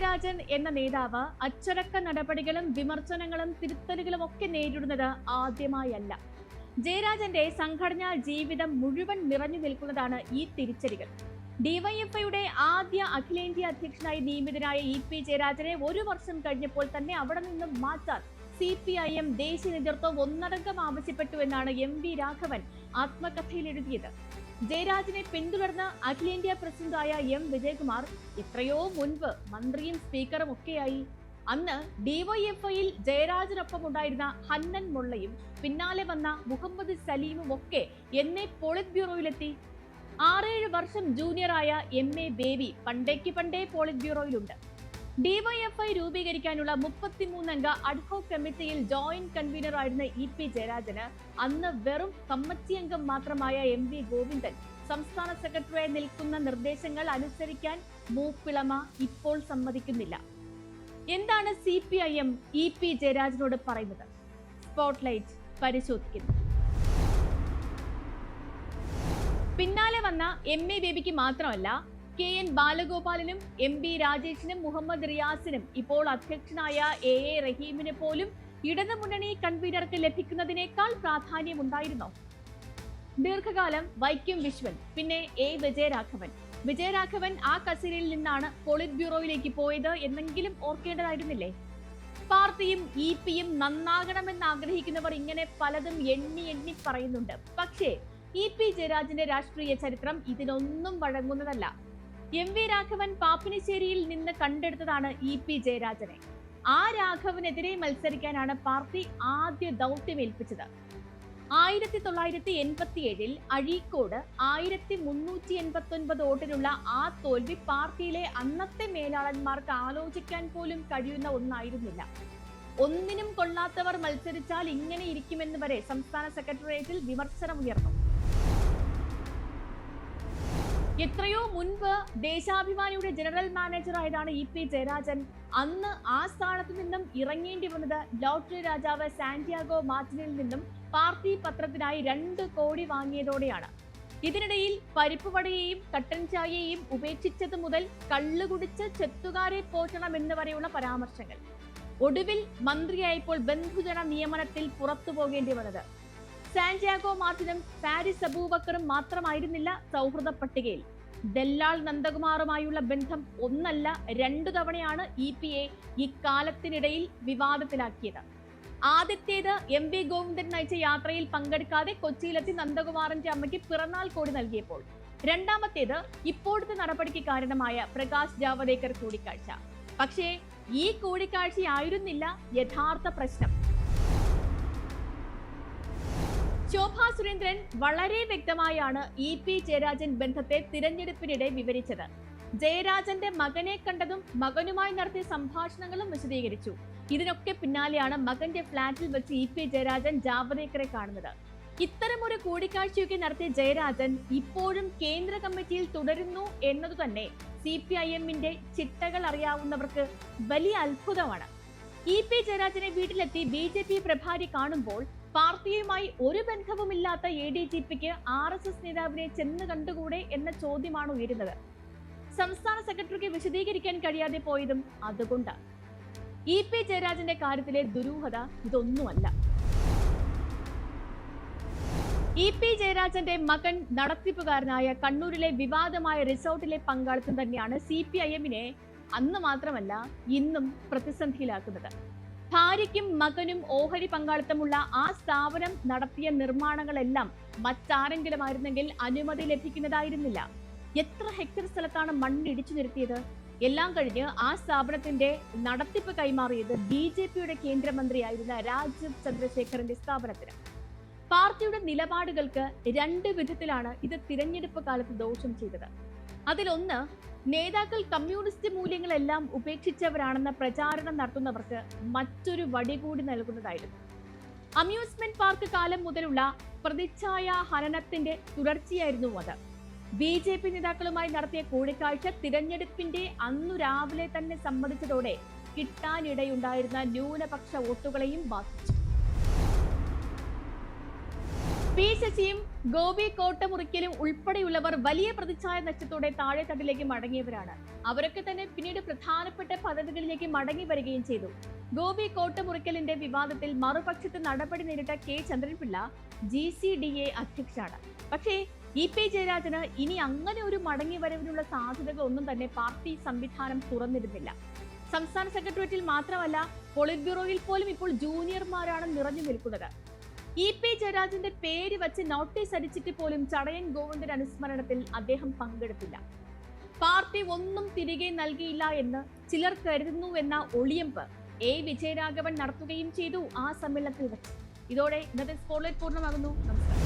ജയരാജൻ എന്ന നേതാവ് അച്ചടക്ക നടപടികളും വിമർശനങ്ങളും തിരുത്തലുകളും ഒക്കെ നേരിടുന്നത് ആദ്യമായല്ല. ജയരാജന്റെ സംഘടനാ ജീവിതം മുഴുവൻ നിറഞ്ഞു നിൽക്കുന്നതാണ് ഈ തിരിച്ചടികൾ. ഡിവൈഎഫ്ഐയുടെ ആദ്യ അഖിലേന്ത്യാ അധ്യക്ഷനായി നിയമിതനായ ഇ.പി. ജയരാജനെ 1 വർഷം കഴിഞ്ഞപ്പോൾ തന്നെ അവിടെ നിന്നും മാറ്റാൻ CPIM ദേശീയ നേതൃത്വം ഒന്നടങ്കം ആവശ്യപ്പെട്ടു എന്നാണ് എം.വി. രാഘവൻ ആത്മകഥയിൽ എഴുതിയത്. ജയരാജനെ പിന്തുടർന്ന് അഖിലേന്ത്യാ പ്രസിഡന്റായ എം. വിജയകുമാർ എത്രയോ മുൻപ് മന്ത്രിയും സ്പീക്കറും ഒക്കെയായി. അന്ന് ഡിവൈഎഫ്ഐയിൽ ജയരാജനൊപ്പം ഉണ്ടായിരുന്ന ഹന്നൻ മുള്ളയും പിന്നാലെ വന്ന മുഹമ്മദ് സലീമും ഒക്കെ എന്നേ പോളിറ്റ് ബ്യൂറോയിലെത്തി. 6-7 വർഷം ജൂനിയറായ MA ബേബി പണ്ടേ പോളിറ്റ് ബ്യൂറോയിലുണ്ട്. ഡിവൈഎഫ്ഐ രൂപീകരിക്കാനുള്ള 33 അംഗ അഡ്ഹോക് കമ്മിറ്റിയിൽ ജോയിന്റ് കൺവീനർ ആയിരുന്ന ഇ.പി. ജയരാജന് അന്ന് വെറും കമ്മിറ്റി അംഗം മാത്രമായ MV ഗോവിന്ദൻ സംസ്ഥാന സെക്രട്ടറിയായി നിൽക്കുന്ന നിർദ്ദേശങ്ങൾ അനുസരിക്കാൻ മൂപ്പിളമ ഇപ്പോൾ സമ്മതിക്കുന്നില്ല. എന്താണ് CPIM ഇ.പി. ജയരാജനോട് പറയുന്നത്? സ്പോട്ട്ലൈറ്റ് പരിശോധിക്കുന്നു. പിന്നാലെ വന്ന MA ബേബിക്ക് മാത്രമല്ല, KN ബാലഗോപാലിനും MB രാജേഷിനും മുഹമ്മദ് റിയാസിനും ഇപ്പോൾ അധ്യക്ഷനായ AA റഹീമിന് പോലും ഇടതുമുന്നണി കൺവീനർക്ക് ലഭിക്കുന്നതിനേക്കാൾ പ്രാധാന്യമുണ്ടായിരുന്നോ? ദീർഘകാലം വൈക്കം വിശ്വൻ, പിന്നെ A. വിജയരാഘവൻ ആ കസേരയിൽ നിന്നാണ് പോളിറ്റ് ബ്യൂറോയിലേക്ക് പോയത് എന്നെങ്കിലും ഓർക്കേണ്ടതായിരുന്നില്ലേ? പാർട്ടിയും ഇ.പിയും നന്നാകണമെന്ന് ആഗ്രഹിക്കുന്നവർ ഇങ്ങനെ പലതും എണ്ണി പറയുന്നുണ്ട്. പക്ഷേ ഇ.പി. ജയരാജന്റെ രാഷ്ട്രീയ ചരിത്രം ഇതിനൊന്നും വഴങ്ങുന്നതല്ല. MV രാഘവൻ പാപ്പിനിശ്ശേരിയിൽ നിന്ന് കണ്ടെടുത്തതാണ് ഇ.പി. ജയരാജനെ. ആ രാഘവനെതിരെ മത്സരിക്കാനാണ് പാർട്ടി ആദ്യ ദൗത്യമേൽപ്പിച്ചത്. 1987 അഴീക്കോട് 1389 വോട്ടിനുള്ള ആ തോൽവി പാർട്ടിയിലെ അന്നത്തെ മേലാളന്മാർക്ക് ആലോചിക്കാൻ പോലും കഴിയുന്ന ഒന്നായിരുന്നില്ല. ഒന്നിനും കൊള്ളാത്തവർ മത്സരിച്ചാൽ ഇങ്ങനെ ഇരിക്കുമെന്ന് വരെ സംസ്ഥാന സെക്രട്ടേറിയറ്റിൽ വിമർശനമുയർന്നു. എത്രയോ മുൻപ് ദേശാഭിമാനിയുടെ ജനറൽ മാനേജറായതാണ് ഇ.പി. ജയരാജൻ. അന്ന് ആ സ്ഥാനത്ത് നിന്നും ഇറങ്ങേണ്ടി വന്നത് ലോട്ടറി രാജാവ് സാന്റിയാഗോ മാർട്ടിനിൽ നിന്നും പാർട്ടി പത്രത്തിനായി 2 കോടി വാങ്ങിയതോടെയാണ്. ഇതിനിടയിൽ പരിപ്പുവടയെയും കട്ടൻ ചായയെയും ഉപേക്ഷിച്ചത് മുതൽ കള്ളുകുടിച്ച് ചെത്തുകാരെ പോറ്റണം എന്ന് വരെയുള്ള പരാമർശങ്ങൾ. ഒടുവിൽ മന്ത്രിയായപ്പോൾ ബന്ധുജന നിയമനത്തിൽ പുറത്തു പോകേണ്ടി വന്നത്. സാന്റിയാഗോ മാർട്ടിനും ഫാരിസ് അബൂബക്കറും മാത്രമായിരുന്നില്ല സൗഹൃദ പട്ടികയിൽ. ദല്ലാൾ നന്ദകുമാറുമായുള്ള ബന്ധം 1 അല്ല 2 തവണയാണ് ഇ.പിയെ ഇക്കാലത്തിനിടയിൽ വിവാദത്തിലാക്കിയത്. ആദ്യത്തേത് MV ഗോവിന്ദൻ നയിച്ച യാത്രയിൽ പങ്കെടുക്കാതെ കൊച്ചിയിലെത്തി നന്ദകുമാറിന്റെ അമ്മയ്ക്ക് പിറന്നാൾ കോടി നൽകിയപ്പോൾ. രണ്ടാമത്തേത് ഇപ്പോഴത്തെ നടപടിക്ക് കാരണമായ പ്രകാശ് ജാവദേക്കർ കൂടിക്കാഴ്ച. പക്ഷേ ഈ കൂടിക്കാഴ്ചയായിരുന്നില്ല യഥാർത്ഥ പ്രശ്നം. ശോഭാ സുരേന്ദ്രൻ വളരെ വ്യക്തമായാണ് ഇ.പി. ജയരാജൻ ബന്ധത്തെ തിരഞ്ഞെടുപ്പിനിടെ വിവരിച്ചത്. ജയരാജന്റെ മകനെ കണ്ടതും മകനുമായി നടത്തിയ സംഭാഷണങ്ങളും വിശദീകരിച്ചു. ഇതിനൊക്കെ പിന്നാലെയാണ് മകന്റെ ഫ്ളാറ്റിൽ വെച്ച് ഇ.പി. ജയരാജൻ ജാവദേക്കറെ കാണുന്നത്. ഇത്തരമൊരു കൂടിക്കാഴ്ചയൊക്കെ നടത്തിയ ജയരാജൻ ഇപ്പോഴും കേന്ദ്ര കമ്മിറ്റിയിൽ തുടരുന്നു എന്നതു തന്നെ CPIMന്റെ ചിട്ടകൾ അറിയാവുന്നവർക്ക് വലിയ അത്ഭുതമാണ്. ഇ.പി. ജയരാജനെ വീട്ടിലെത്തി BJP പ്രഭാരി കാണുമ്പോൾ പാർട്ടിയുമായി ഒരു ബന്ധവുമില്ലാത്ത ADGPക്ക് RSS നേതാവിനെ ചെന്ന് കണ്ടുകൂടെ എന്ന ചോദ്യമാണ് ഉയരുന്നത്. സംസ്ഥാന സെക്രട്ടറിക്ക് വിശദീകരിക്കാൻ കഴിയാതെ പോയതും അതുകൊണ്ടാണ്. ഇ.പി. ജയരാജന്റെ കാര്യത്തിലെ ദുരൂഹത ഇതൊന്നുമല്ല. ഇ.പി. ജയരാജന്റെ മകൻ നടത്തിപ്പുകാരനായ കണ്ണൂരിലെ വിവാദമായ റിസോർട്ടിലെ പങ്കാളിത്തം തന്നെയാണ് CPIMനെ അന്ന് മാത്രമല്ല ഇന്നും പ്രതിസന്ധിയിലാക്കുന്നത്. ഭാര്യയ്ക്കും മകനും ഓഹരി പങ്കാളിത്തമുള്ള ആ സ്ഥാപനം നടത്തിയ നിർമ്മാണങ്ങളെല്ലാം മറ്റാരെങ്കിലും ആയിരുന്നെങ്കിൽ അനുമതി ലഭിക്കുന്നതായിരുന്നില്ല. എത്ര ഹെക്ടർ സ്ഥലത്താണ് മണ്ണിടിച്ചു നിരത്തിയത്? എല്ലാം കഴിഞ്ഞ് ആ സ്ഥാപനത്തിന്റെ നടത്തിപ്പ് കൈമാറിയത് BJPയുടെ കേന്ദ്രമന്ത്രിയായിരുന്ന രാജീവ് ചന്ദ്രശേഖറിന്റെ സ്ഥാപനത്തിന്. പാർട്ടിയുടെ നിലപാടുകൾക്ക് 2 വിധത്തിലാണ് ഇത് തിരഞ്ഞെടുപ്പ് കാലത്ത് ദോഷം ചെയ്തത്. അതിലൊന്ന്, നേതാക്കൾ കമ്മ്യൂണിസ്റ്റ് മൂല്യങ്ങളെല്ലാം ഉപേക്ഷിച്ചവരാണെന്ന പ്രചാരണം നടത്തുന്നവർക്ക് മറ്റൊരു വടി കൂടി നൽകുന്നതായിരുന്നു. അമ്യൂസ്മെന്റ് പാർക്ക് കാലം മുതലുള്ള പ്രതിച്ഛായ ഹനനത്തിന്റെ തുടർച്ചയായിരുന്നു അത്. BJP നേതാക്കളുമായി നടത്തിയ കൂടിക്കാഴ്ച തിരഞ്ഞെടുപ്പിന്റെ അന്നു രാവിലെ തന്നെ സമ്മതിച്ചതോടെ കിട്ടാനിടയുണ്ടായിരുന്ന ന്യൂനപക്ഷ വോട്ടുകളെയും ബാധിച്ചു. പി ശശിയും ഗോപി കോട്ടമുറിക്കലും ഉൾപ്പെടെയുള്ളവർ വലിയ പ്രതിച്ഛായ നഷ്ടത്തോടെ താഴെത്തട്ടിലേക്ക് മടങ്ങിയവരാണ്. അവരൊക്കെ തന്നെ പിന്നീട് പ്രധാനപ്പെട്ട പദവികളിലേക്ക് മടങ്ങി വരികയും ചെയ്തു. ഗോപി കോട്ടമുറിക്കലിന്റെ വിവാദത്തിൽ മറുപക്ഷത്ത് നടപടി നേരിട്ട കെ ചന്ദ്രൻപിള്ള GCDA അധ്യക്ഷനാണ്. പക്ഷേ EP ജയരാജന് ഇനി അങ്ങനെ ഒരു മടങ്ങി വരവിനുള്ള സാധ്യതകൾ ഒന്നും തന്നെ പാർട്ടി സംവിധാനം തുറന്നിരുന്നില്ല. സംസ്ഥാന സെക്രട്ടേറിയറ്റിൽ മാത്രമല്ല, പോളിറ്റ് ബ്യൂറോയിൽ പോലും ഇപ്പോൾ ജൂനിയർമാരാണ് നിറഞ്ഞു നിൽക്കുന്നത്. EP ജയരാജന്റെ പേര് വച്ച് നോട്ടീസ് അടിച്ചിട്ട് പോലും ചടയൻ ഗോവിന്ദൻ അനുസ്മരണത്തിൽ അദ്ദേഹം പങ്കെടുത്തില്ല. പാർട്ടി ഒന്നും തിരികെ നൽകിയില്ല എന്ന് ചിലർ കരുതുന്നുവെന്ന ഒളിയമ്പ് വിജയരാഘവൻ നടത്തുകയും ചെയ്തു ആ സമ്മേളനത്തിൽ വെച്ച്. ഇതോടെ ഇന്നത്തെ സ്പോട്ട്ലൈറ്റ് പൂർണ്ണമാകുന്നു. നമസ്കാരം.